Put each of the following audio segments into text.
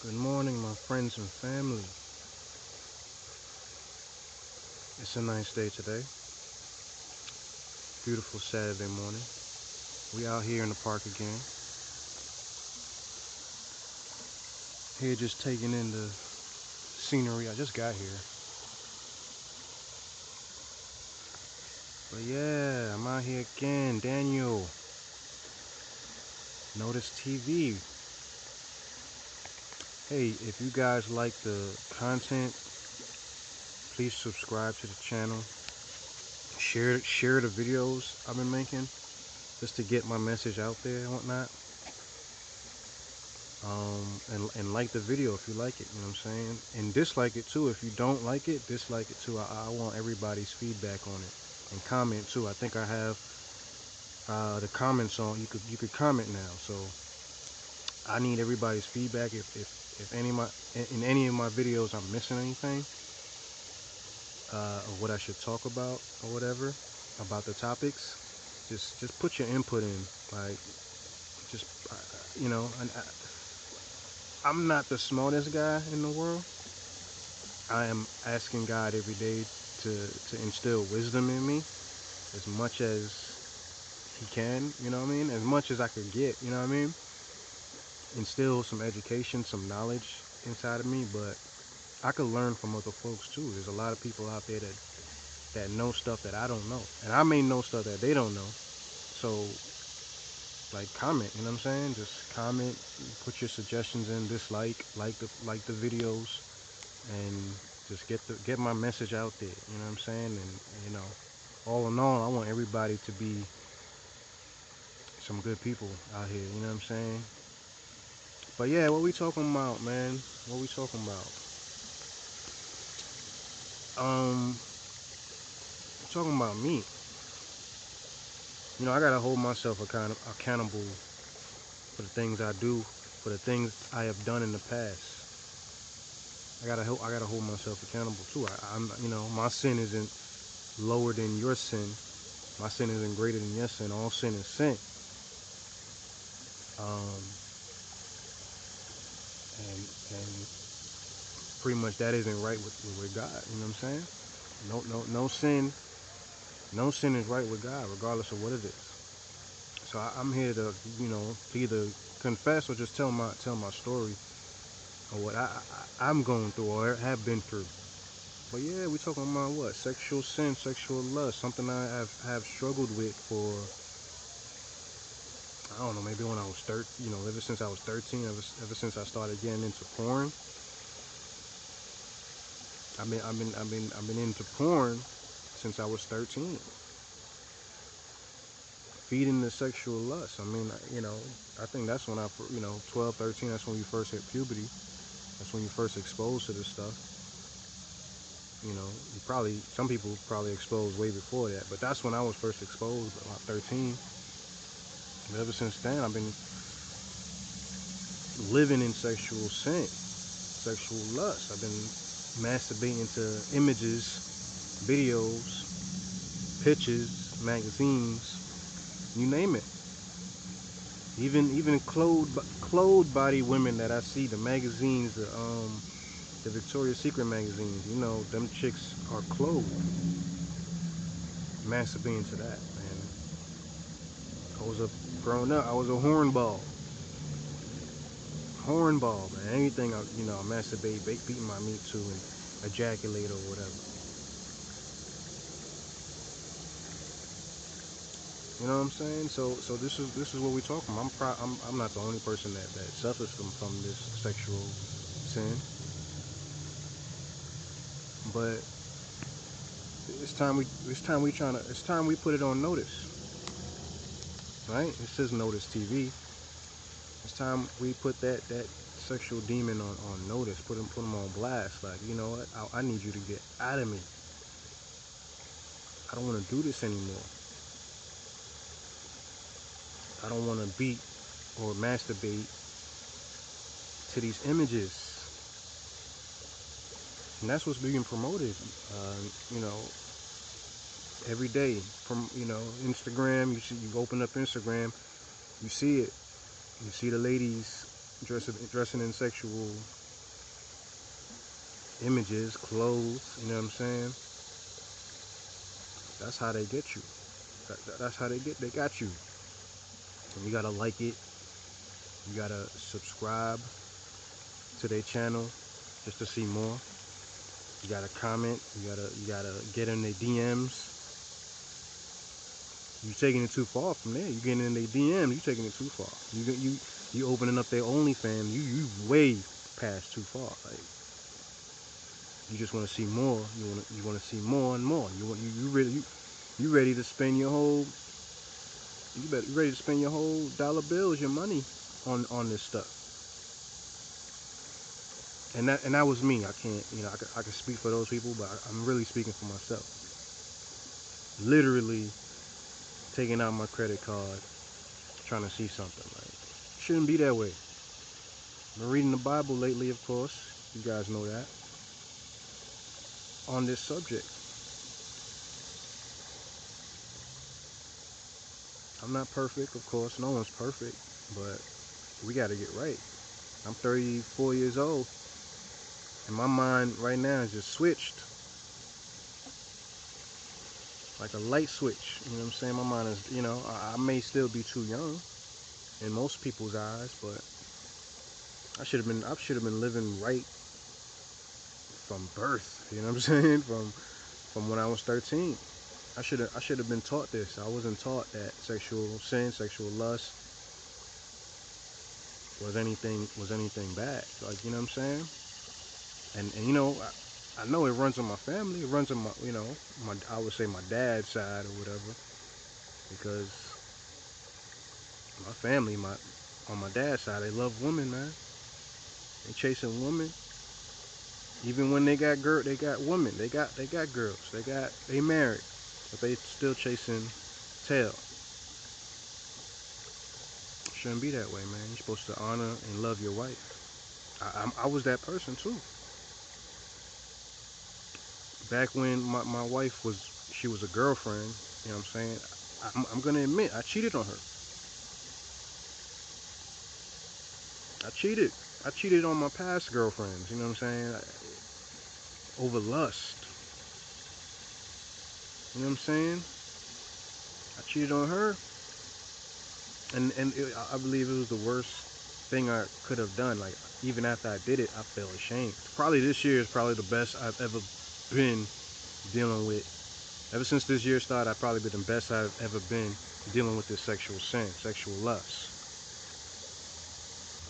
Good morning, my friends and family. It's a nice day today. Beautiful Saturday morning. We out here in the park again. Here just taking in the scenery. I just got here. But yeah, I'm out here again. Daniel, Notice TV. Hey, if you guys like the content, please subscribe to the channel. Share the videos I've been making just to get my message out there and whatnot. And like the video if you like it, you know what I'm saying? And dislike it too. If you don't like it, dislike it too. I want everybody's feedback on it. And comment too. I think I have the comments on. You could comment now. So I need everybody's feedback. If any of my in any of my videos I'm missing anything, or what I should talk about or whatever about the topics, just put your input in. Like just you know, I'm not the smartest guy in the world. I am asking God every day to instill wisdom in me as much as He can, you know what I mean? As much as I could get, you know what I mean? Instill some education, some knowledge inside of me, but I could learn from other folks too. There's a lot of people out there that know stuff that I don't know. And I may know stuff that they don't know. So like comment, you know what I'm saying? Just comment, put your suggestions in, like the videos, and just get my message out there, you know what I'm saying? And you know, all in all, I want everybody to be some good people out here, you know what I'm saying? But yeah, what we talking about, man? What we talking about? Talking about me. You know, I gotta hold myself accountable for the things I do, for the things I have done in the past. I gotta hold myself accountable too. I'm, you know, my sin isn't lower than your sin. My sin isn't greater than your sin. All sin is sin. Um, and pretty much that isn't right with God. You know what I'm saying? No sin is right with God, regardless of what it is. So I'm here to, you know, to either confess or just tell my story or what I'm going through or have been through. But yeah, we talking about what? Sexual sin, sexual lust, something I have struggled with for, I don't know, maybe when I was 13, you know, ever since I was 13, ever since I started getting into porn. I've been into porn since I was 13. Feeding the sexual lust. I mean, you know, I think that's when 12, 13, that's when you first hit puberty. That's when you first exposed to this stuff. You know, some people probably exposed way before that, but that's when I was first exposed, about 13. But ever since then, I've been living in sexual sin, sexual lust. I've been masturbating to images, videos, pictures, magazines, you name it. Even clothed body women that I see, the magazines, the Victoria's Secret magazines, you know, them chicks are clothed. Masturbating to that, man. Growing up, I was a hornball. Hornball, man. Anything, you know, I masturbate, beating my meat to and ejaculate or whatever. You know what I'm saying? So this is what we're talking about. I'm not the only person that suffers from this sexual sin, but it's time we put it on notice, right? It says Notice TV. It's time we put that sexual demon on notice. Put him on blast. Like, you know what? I need you to get out of me. I don't want to do this anymore. I don't want to beat or masturbate to these images. And that's what's being promoted, you know, every day from, you know, Instagram. You open up Instagram, you see it. You see the ladies dressing in sexual images, clothes, you know what I'm saying? That's how they get you. That's how they got you. And you gotta like it. You gotta subscribe to their channel just to see more. You gotta comment. You gotta get in their DMs. You taking it too far from there. You getting in their DM. You taking it too far. You opening up their OnlyFans. You way past too far. Like, you just want to see more. You want to see more and more. You ready to spend your whole you ready to spend your whole dollar bills, your money on this stuff. And that was me. I can't, I can speak for those people, but I'm really speaking for myself. Literally taking out my credit card, trying to see something. Like, it shouldn't be that way. I've been reading the Bible lately, of course. You guys know that. On this subject. I'm not perfect, of course. No one's perfect, but we got to get right. I'm 34 years old, and my mind right now is just switched. Like a light switch, you know what I'm saying? My mind is, I may still be too young in most people's eyes, but I should have been living right from birth, you know what I'm saying? From when I was 13. I should have been taught this. I wasn't taught that sexual sin, sexual lust was anything bad. Like, you know what I'm saying? And I know it runs in my family. It runs in my, I would say my dad's side or whatever, because my family, on my dad's side, they love women, man. They chasing women. Even when they got they got women. They got girls. They married, but they still chasing tail. Shouldn't be that way, man. You're supposed to honor and love your wife. I was that person too. Back when my wife she was a girlfriend, you know what I'm saying? I'm gonna admit, I cheated on her. I cheated on my past girlfriends, you know what I'm saying? Over lust. You know what I'm saying? I cheated on her, and I believe it was the worst thing I could have done. Like, even after I did it, I felt ashamed. Probably this year is probably the best I've ever been dealing with. Ever since this year started, I've probably been the best I've ever been dealing with this sexual sin, sexual lust.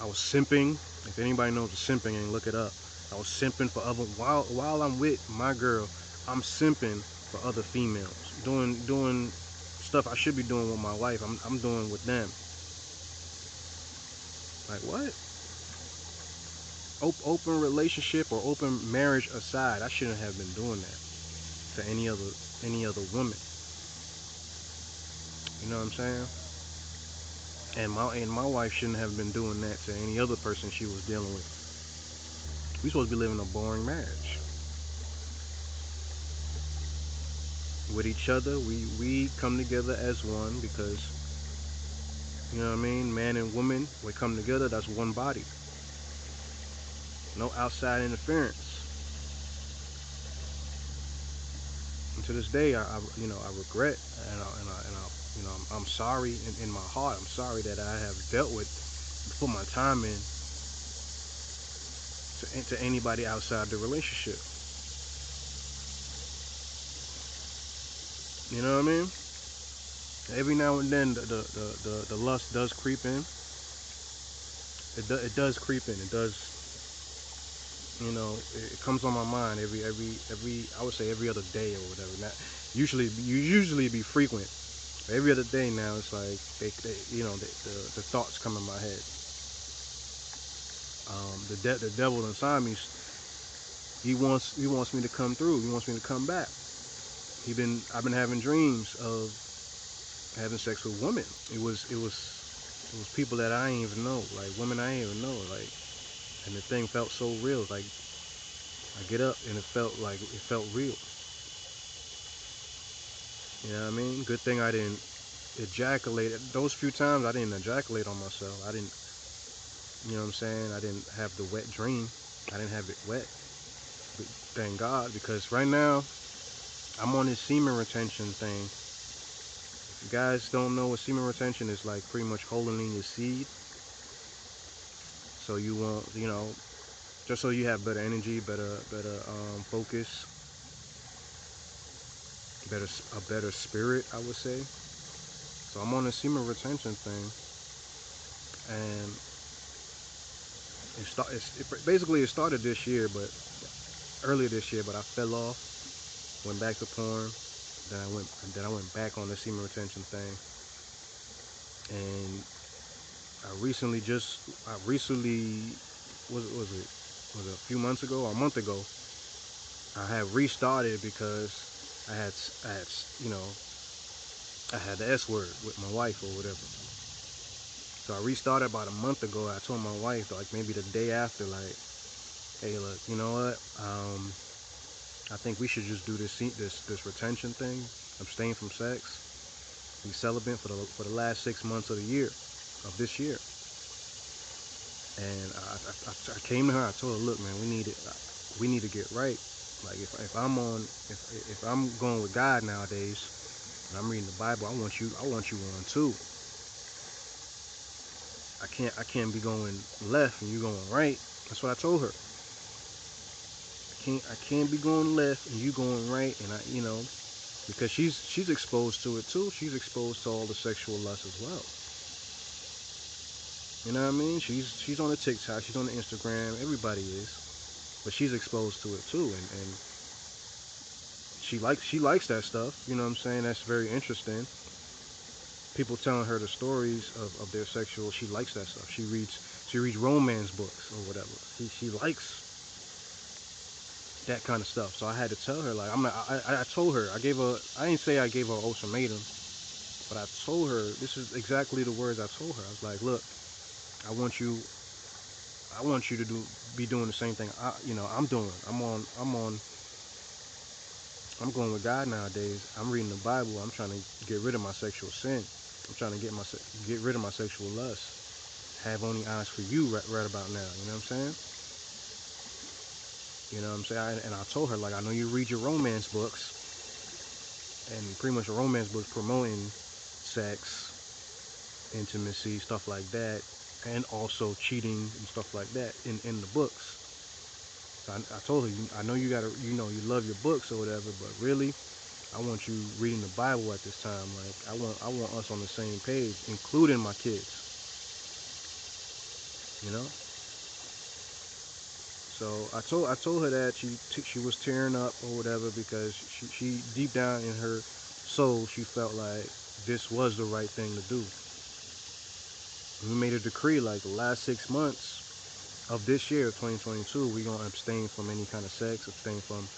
I was simping. If anybody knows what simping ain't, look it up. I was simping for other, while I'm with my girl, I'm simping for other females, doing stuff I should be doing with my wife. I'm doing with them. Like, what? Open relationship or open marriage aside, I shouldn't have been doing that to any other woman. You know what I'm saying? And my wife shouldn't have been doing that to any other person she was dealing with. We supposed to be living a boring marriage. With each other, we come together as one, because, you know what I mean, man and woman, we come together, that's one body. No outside interference. And to this day, I regret, I'm sorry in my heart. I'm sorry that I have dealt with, put my time in to anybody outside the relationship. You know what I mean? Every now and then, the lust does creep in. It does creep in. It does. It comes on my mind every I would say every other day or whatever. Not usually be frequent. Every other day now, it's like the thoughts come in my head. The devil inside me, he wants me to come through. He wants me to come back. I've been having dreams of having sex with women. It was people that I ain't even know, like women I ain't even know, like, and the thing felt so real. Like, I get up and it felt real. You know what I mean? Good thing I didn't ejaculate. Those few times I didn't ejaculate on myself. I didn't. You know what I'm saying? I didn't have the wet dream. I didn't have it wet. But thank God, because right now I'm on this semen retention thing. If you guys don't know what semen retention is, like pretty much holding in your seed, so you won't, just so you have better energy, better focus, a better spirit, I would say. So I'm on the semen retention thing, and basically it started this year, but earlier this year, but I fell off, went back to porn, then I went back on the semen retention thing, and I recently was it a few months ago or a month ago, I had restarted because I had, you know, I had the S word with my wife or whatever. So I restarted about a month ago. I told my wife, like maybe the day after, like, hey, look, you know what? I think we should just do this retention thing, abstain from sex, be celibate for the last 6 months of the year, of this year. And I came to her. I told her, look, man, we need to get right. Like if I'm going with God nowadays, and I'm reading the Bible, I want you on too. I can't be going left and you going right. That's what I told her. I can't be going left and you going right, and because she's exposed to it too. She's exposed to all the sexual lust as well. You know what I mean? She's on the TikTok, she's on the Instagram, everybody is. But she's exposed to it too, and she likes that stuff, you know what I'm saying? That's very interesting. People telling her the stories of their sexual, she likes that stuff. She reads romance books or whatever. She likes that kind of stuff. So I had to tell her, like, I told her, I didn't say I gave her an ultimatum, but I told her, this is exactly the words I told her. I was like, look, I want you to be doing the same thing I'm doing. I'm going with God nowadays. I'm reading the Bible. I'm trying to get rid of my sexual sin. I'm trying to get rid of my sexual lust. Have only eyes for you right about now. You know what I'm saying? You know what I'm saying? And I told her, like, I know you read your romance books, and pretty much romance books promoting sex, intimacy, stuff like that, and also cheating and stuff like that in the books. So I told her, I know you love your books or whatever, but really, I want you reading the Bible at this time. Like, I want us on the same page, including my kids. You know. So I told her that she was tearing up or whatever, because she deep down in her soul, she felt like this was the right thing to do. We made a decree, like, the last 6 months of this year, 2022, we're going to abstain from any kind of sex, abstain from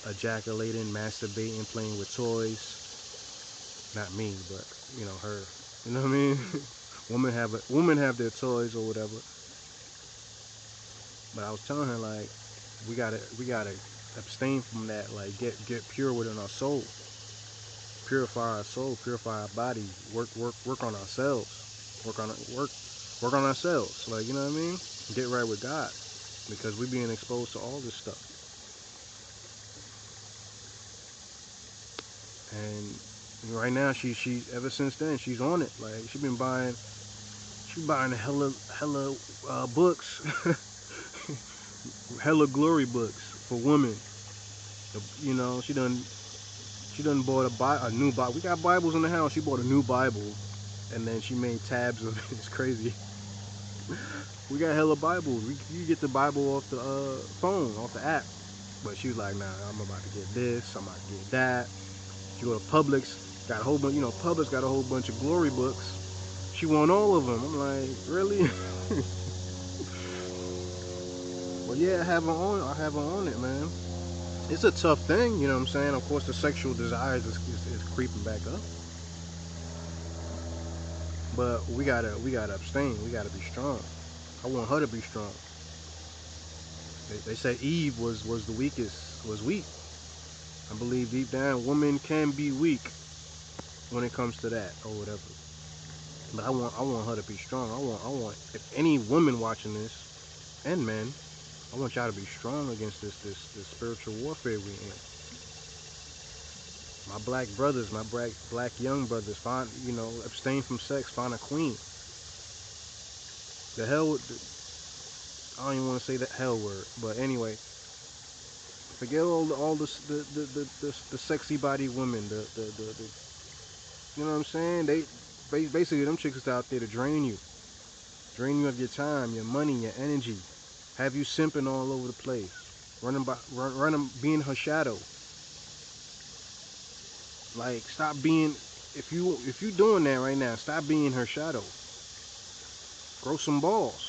ejaculating, masturbating, playing with toys. Not me, but, her. You know what I mean? Women have their toys or whatever. But I was telling her, like, we gotta abstain from that, like, get pure within our soul. Purify our soul, purify our body, work on ourselves. Work on ourselves. Like, you know what I mean? Get right with God, because we're being exposed to all this stuff. And right now, she ever since then, she's on it. Like, she's buying hella books, hella glory books for women. She done bought a new Bible. We got Bibles in the house. She bought a new Bible, and then she made tabs of it. It's crazy. We got hella Bibles. You get the Bible off the phone, off the app. But she was like, nah, I'm about to get this. I'm about to get that. She go to Publix, got a whole bunch. Publix got a whole bunch of glory books. She want all of them. I'm like, really? Well, yeah, I have her on it, man. It's a tough thing, you know what I'm saying? Of course, the sexual desires is creeping back up. But we gotta abstain. We gotta be strong. I want her to be strong. They say Eve was the weakest, was weak. I believe deep down, women can be weak when it comes to that or whatever. But I want her to be strong. I want if any women watching this and men, I want y'all to be strong against this spiritual warfare we in. My black brothers, my black young brothers, find, abstain from sex, find a queen. The hell with I don't even want to say that hell word, but anyway, forget all the sexy body women, the you know what I'm saying? They basically them chicks is out there to drain you of your time, your money, your energy, have you simping all over the place, running, being her shadow. Like, stop being, if you doing that right now, stop being her shadow. Grow some balls.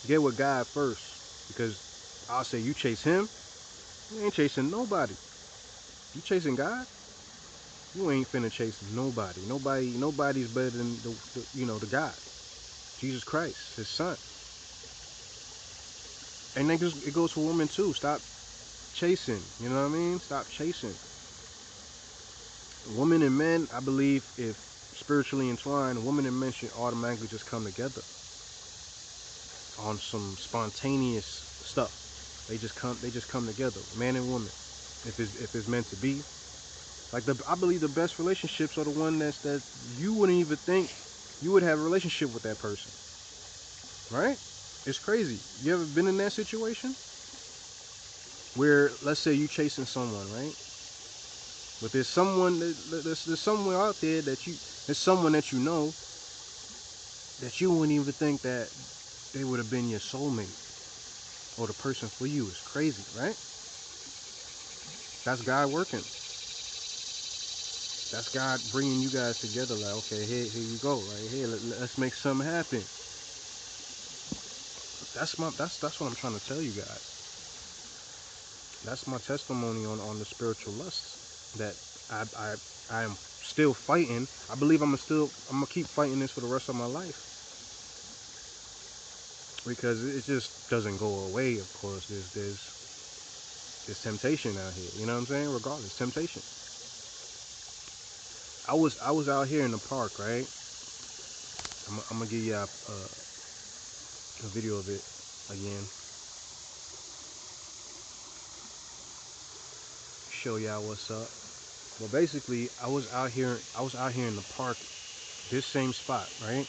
Get with God first, because I'll say you chase him, you ain't chasing nobody. You chasing God, you ain't finna chase nobody. Nobody's better than the God, Jesus Christ, his son. And it goes for women too. Stop chasing. You know what I mean? Stop chasing. Women and men, I believe, if spiritually entwined, women and men should automatically just come together on some spontaneous stuff. They just come together, man and woman. If it's meant to be. Like, I believe the best relationships are the one that you wouldn't even think you would have a relationship with that person. Right? It's crazy. You ever been in that situation? Where, let's say you chasing someone, right? But there's somewhere out there there's someone that you know that you wouldn't even think that they would have been your soulmate or the person for you. It's crazy, right? That's God working. That's God bringing you guys together. Like, okay, here you go, right here. Let's make something happen. That's what I'm trying to tell you guys. That's my testimony on the spiritual lust that I am still fighting. I believe I'm gonna keep fighting this for the rest of my life, because it just doesn't go away. Of course, there's temptation out here. You know what I'm saying? Regardless, temptation. I was out here in the park, right? I'm gonna give you a video of it again. Show y'all what's up. Well, basically, I was out here in the park, this same spot, right?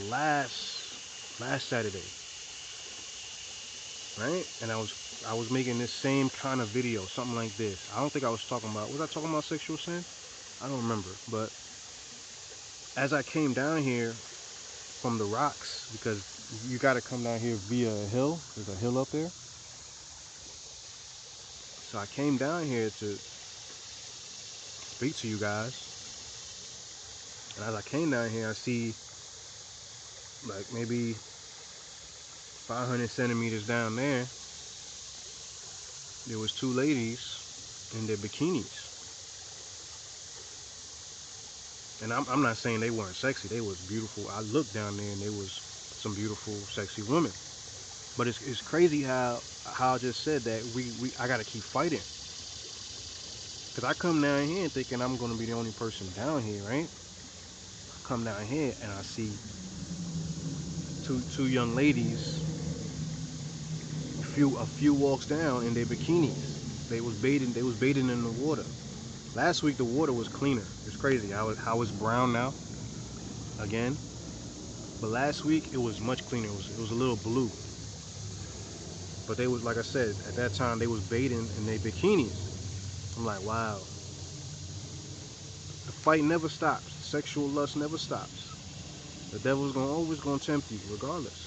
Last Saturday, right? And I was making this same kind of video, something like this. I don't think I was I talking about sexual sin? I don't remember. But as I came down here from the rocks, because you got to come down here via a hill. There's a hill up there. So I came down here to speak to you guys. And as I came down here, I see like maybe 500 centimeters down there was two ladies in their bikinis. And I'm not saying they weren't sexy. They was beautiful. I looked down there and they was some beautiful, sexy women. But it's crazy how I just said that I gotta keep fighting. Cause I come down here thinking I'm gonna be the only person down here, right? I come down here and I see two young ladies a few walks down in their bikinis. They was bathing in the water. Last week the water was cleaner. It's crazy how it's brown now again. But last week it was much cleaner. It was a little blue. But they was, like I said, at that time they was bathing in their bikinis. I'm like, wow. The fight never stops. Sexual lust never stops. The devil's always gonna tempt you, regardless.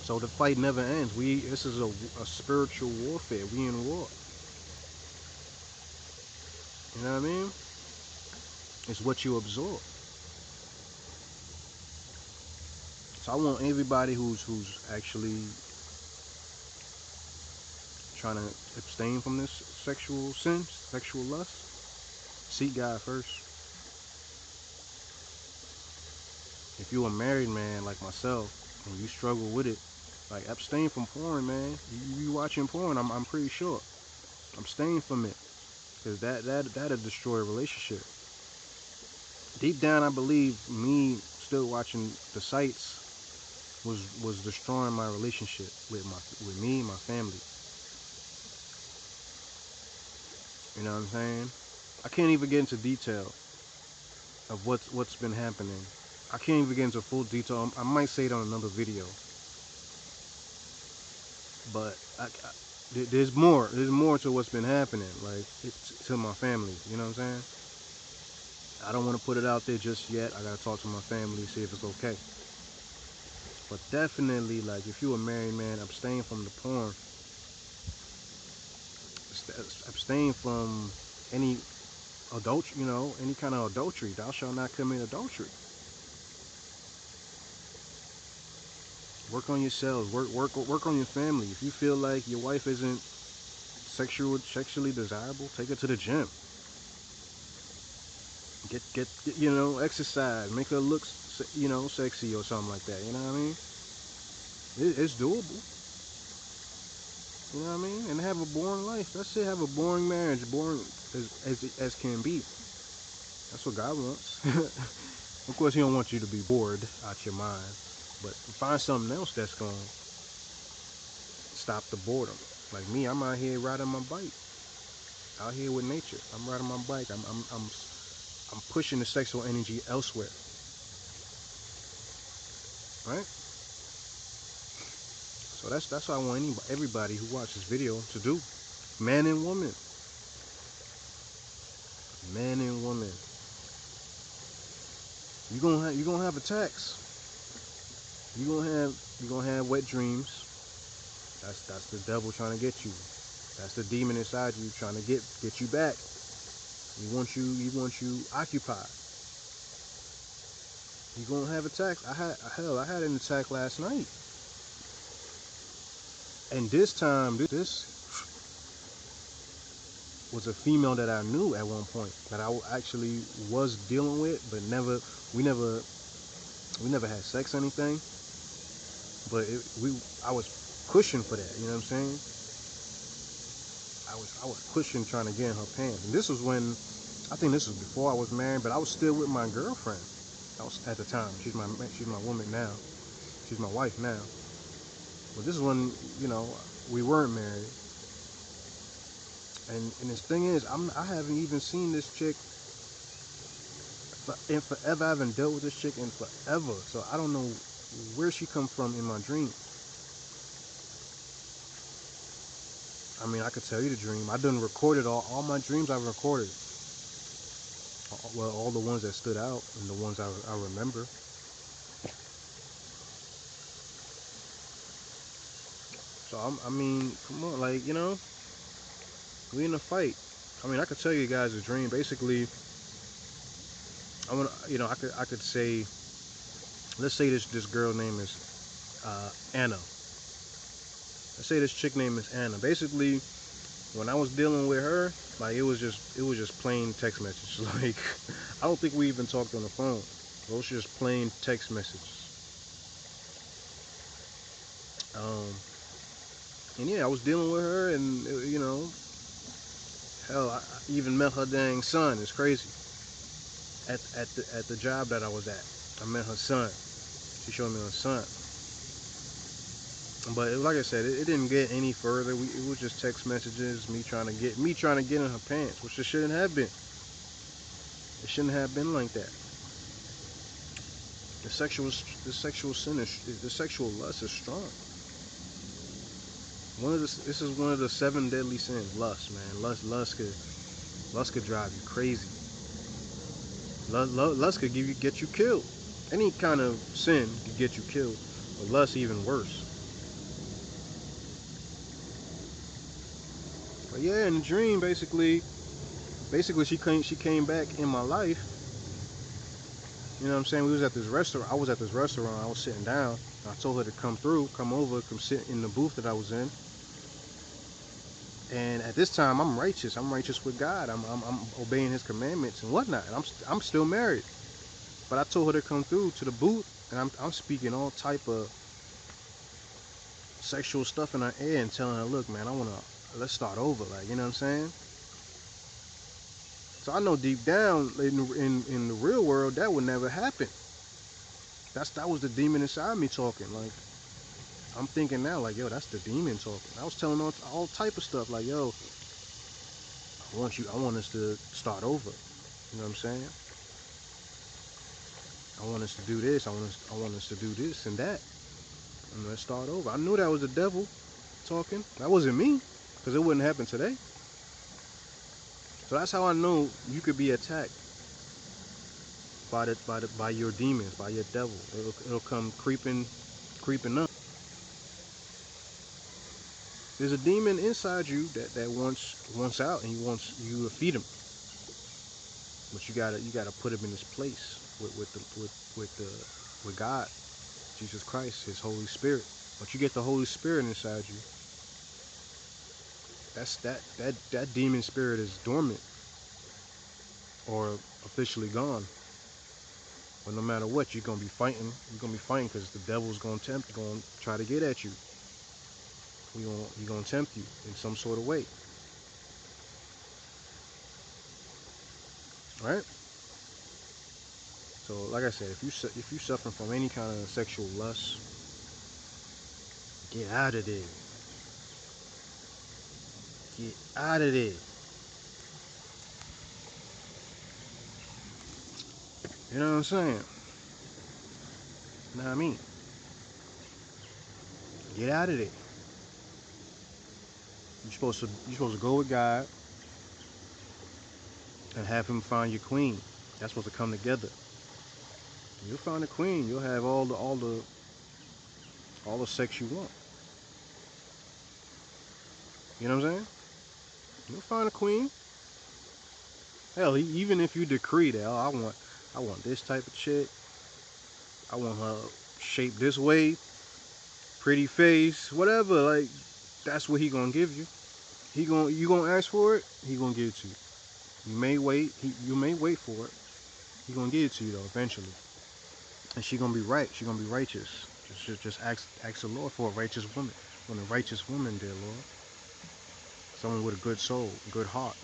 So the fight never ends. This is a spiritual warfare. We in war. You know what I mean? It's what you absorb. So I want everybody who's actually trying to abstain from this sexual sin, sexual lust, seek God first. If you're a married man like myself and you struggle with it, like, abstain from porn, man. You watching porn, I'm pretty sure. Abstain from it, because that'll destroy a relationship. deep down, I believe me still watching the sights was destroying my relationship with me and my family. You know what I'm saying? I can't even get into detail of what's been happening. I can't even get into full detail. I might say it on another video, but there's more. There's more to what's been happening, like to my family. You know what I'm saying? I don't want to put it out there just yet. I gotta talk to my family, see if it's okay. But definitely, like, if you're a married man, abstain from the porn. Abstain from any any kind of adultery. Thou shalt not commit adultery. Work on yourselves. Work on your family. If you feel like your wife isn't sexually desirable, take her to the gym. Get exercise. Make her look sexy or something like that. You know what I mean? It's doable. You know what I mean? And have a boring life. That's it. Have a boring marriage, boring as can be. That's what God wants. Of course, He don't want you to be bored out your mind, but find something else that's gonna stop the boredom. Like me, I'm out here riding my bike, out here with nature. I'm riding my bike. I'm pushing the sexual energy elsewhere, right? So that's what I want everybody who watches this video to do. Man and woman. Man and woman. You're gonna have attacks. You're gonna have wet dreams. That's the devil trying to get you. That's the demon inside you trying to get you back. He wants you occupied. You're gonna have attacks. I had an attack last night. And this time, this was a female that I knew at one point, that I actually was dealing with, but we never had sex or anything. But I was pushing for that. You know what I'm saying? I was pushing, trying to get in her pants. And this was when, I think this was before I was married, but I was still with my girlfriend. I was at the time. She's my woman now. She's my wife now. But this is when we weren't married. And this thing is, I haven't even seen this chick in forever. I haven't dealt with this chick in forever. So I don't know where she come from in my dreams. I mean, I could tell you the dream. I done recorded all my dreams. I've recorded. Well, all the ones that stood out and the ones I remember. So I mean, come on, like, we in a fight. I mean, I could tell you guys a dream. Basically, I could say, let's say this girl name is Anna. Let's say this chick name is Anna. Basically, when I was dealing with her, like, it was just plain text messages. Like, I don't think we even talked on the phone. It was just plain text messages. And yeah, I was dealing with her, and hell, I even met her dang son. It's crazy. At the job that I was at, I met her son. She showed me her son. But like I said, it didn't get any further. It was just text messages, me trying to get in her pants, which it shouldn't have been. It shouldn't have been like that. The sexual sin the sexual lust is strong. This is one of the 7 deadly sins. Lust, man. Lust could drive you crazy. Lust could get you killed. Any kind of sin could get you killed, but lust even worse. But yeah, in the dream, basically she came back in my life. You know what I'm saying? We was at this restaurant. I was at this restaurant. I was sitting down. I told her to come over, come sit in the booth that I was in. And at this time, I'm righteous. I'm righteous with God. I'm obeying His commandments and whatnot. And I'm still married. But I told her to come through to the booth, and I'm speaking all type of sexual stuff in her ear and telling her, look, man, let's start over. Like, you know what I'm saying? So I know deep down in the real world that would never happen. That was the demon inside me talking. Like I'm thinking now, like yo, that's the demon talking. I was telling all type of stuff, like yo, I want us to start over. You know what I'm saying? I want us to do this. I want us to do this and that. And let's start over. I knew that was the devil talking. That wasn't me, because it wouldn't happen today. So that's how I know you could be attacked by your demons, by your devil. It'll come creeping up. There's a demon inside you that wants out, and he wants you to feed him. But you gotta put him in his place with God, Jesus Christ, His Holy Spirit. Once you get the Holy Spirit inside you, that demon spirit is dormant or officially gone. But no matter what, you're gonna be fighting. You're gonna be fighting because the devil's gonna try to get at you. He's gonna tempt you in some sort of way, right? So, like I said, if you suffering from any kind of sexual lust, get out of there. Get out of there. You know what I'm saying? You know what I mean? Get out of there. You're supposed to go with God and have Him find your queen. That's supposed to come together. You'll find a queen. You'll have all the sex you want. You know what I'm saying? You'll find a queen. Hell, even if you decree that, oh, I want this type of chick. I want her shaped this way, pretty face, whatever. Like, that's what He gonna give you. You gonna ask for it. He gonna give it to you. You may wait. You may wait for it. He gonna give it to you though eventually. And she gonna be right. She gonna be righteous. Just ask the Lord for a righteous woman. Want a righteous woman, dear Lord. Someone with a good soul, good heart,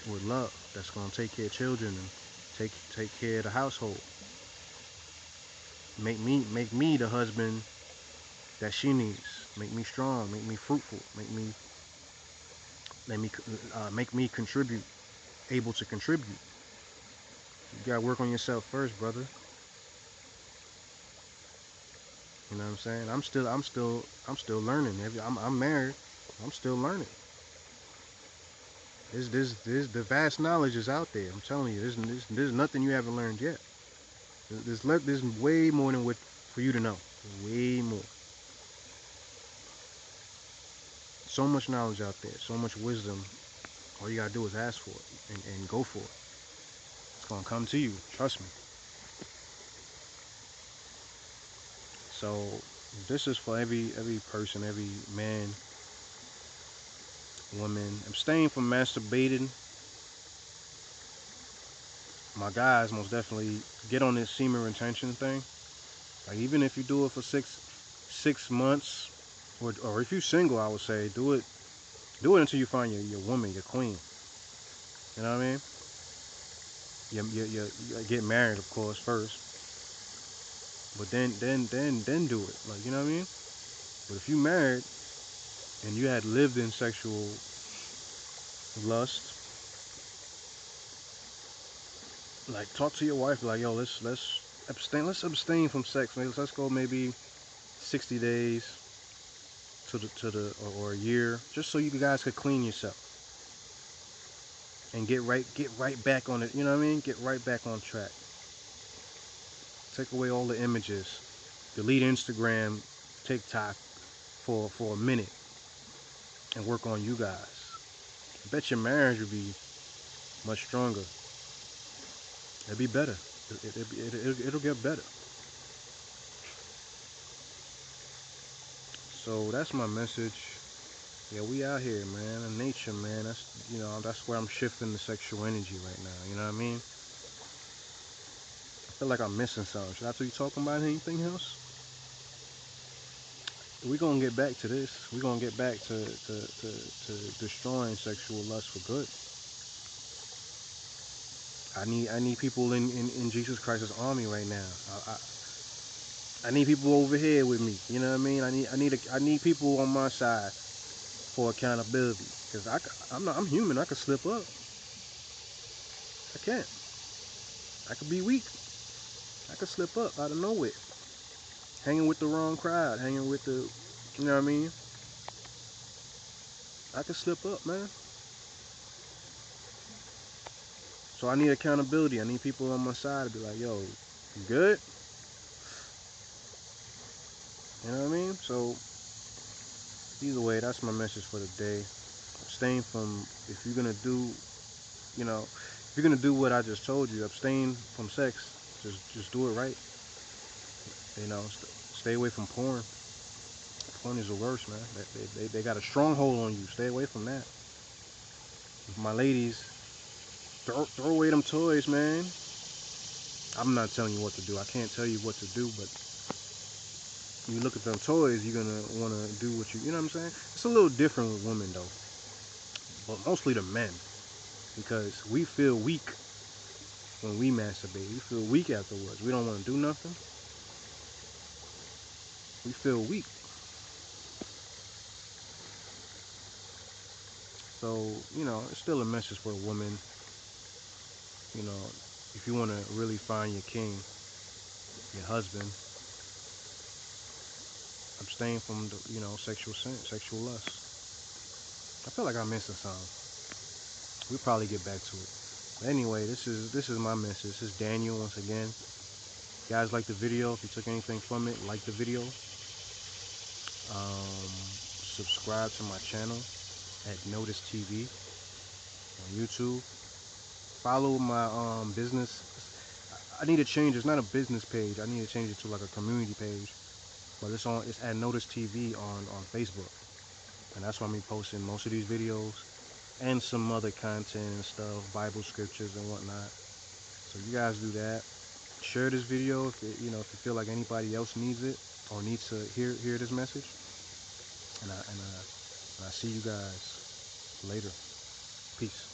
with love. That's gonna take care of children and take care of the household. Make me the husband that she needs. Make me strong. Make me fruitful. Make me contribute. Able to contribute. You gotta work on yourself first, brother. You know what I'm saying? I'm still learning. I'm married. I'm still learning. There's the vast knowledge is out there. I'm telling you, there's nothing you haven't learned yet. There's way more than what for you to know. Way more. So much knowledge out there. So much wisdom. All you gotta do is ask for it and go for it. It's gonna come to you. Trust me. So this is for every person, every man, woman. Abstain from masturbating. My guys, most definitely get on this semen retention thing. Like even if you do it for six months, or if you're single, I would say do it until you find your woman, your queen. You know what I mean? You get married, of course, first, but then do it. Like, you know what I mean? But if you married and you had lived in sexual lust, like talk to your wife, like yo, let's abstain from sex. Let's go maybe 60 days or a year, just so you guys could clean yourself and get right back on it. You know what I mean? Get right back on track. Take away all the images. Delete Instagram, TikTok for a minute and work on you guys. I bet your marriage would be much stronger. It'll be better. It'll get better. So that's my message. Yeah, we out here, man. In nature, man. That's where I'm shifting the sexual energy right now. You know what I mean? I feel like I'm missing something. Should I be talking about anything else? We're gonna get back to this. We're gonna get back to destroying sexual lust for good. I need people in Jesus Christ's army right now. I need people over here with me. You know what I mean? I need people on my side for accountability. Cause I'm human. I could slip up. I can't. I could be weak. I could slip up out of nowhere. Hanging with the wrong crowd. Hanging with the, you know what I mean? I could slip up, man. So I need accountability. I need people on my side to be like, yo, you good? You know what I mean? So either way, that's my message for the day. Abstain from, if you're gonna do, you know, if you're gonna do what I just told you, abstain from sex. Just do it right. You know, stay away from porn. Porn is the worst, man. They got a stronghold on you. Stay away from that. My ladies, throw away them toys, man. I'm not telling you what to do. I can't tell you what to do, but you look at them toys, you're gonna want to do what you know what I'm saying? It's a little different with women though, but mostly the men, because we feel weak when we masturbate. We feel weak afterwards. We don't want to do nothing. We feel weak. So, you know, it's still a message for a woman. You know, if you want to really find your king, your husband, abstain from the, you know, sexual sin, sexual lust. I feel like I'm missing something. We'll probably get back to it. But anyway, this is my message. This is Daniel once again. If you guys like the video, if you took anything from it, like the video. Subscribe to my channel at Notice TV on YouTube. Follow my business. I need to change. It's not a business page. I need to change it to like a community page. But it's at Notice TV on Facebook, and that's why I'm posting most of these videos and some other content and stuff, Bible scriptures and whatnot. So you guys do that. Share this video if you know if you feel like anybody else needs it or needs to hear this message. And I see you guys later. Peace.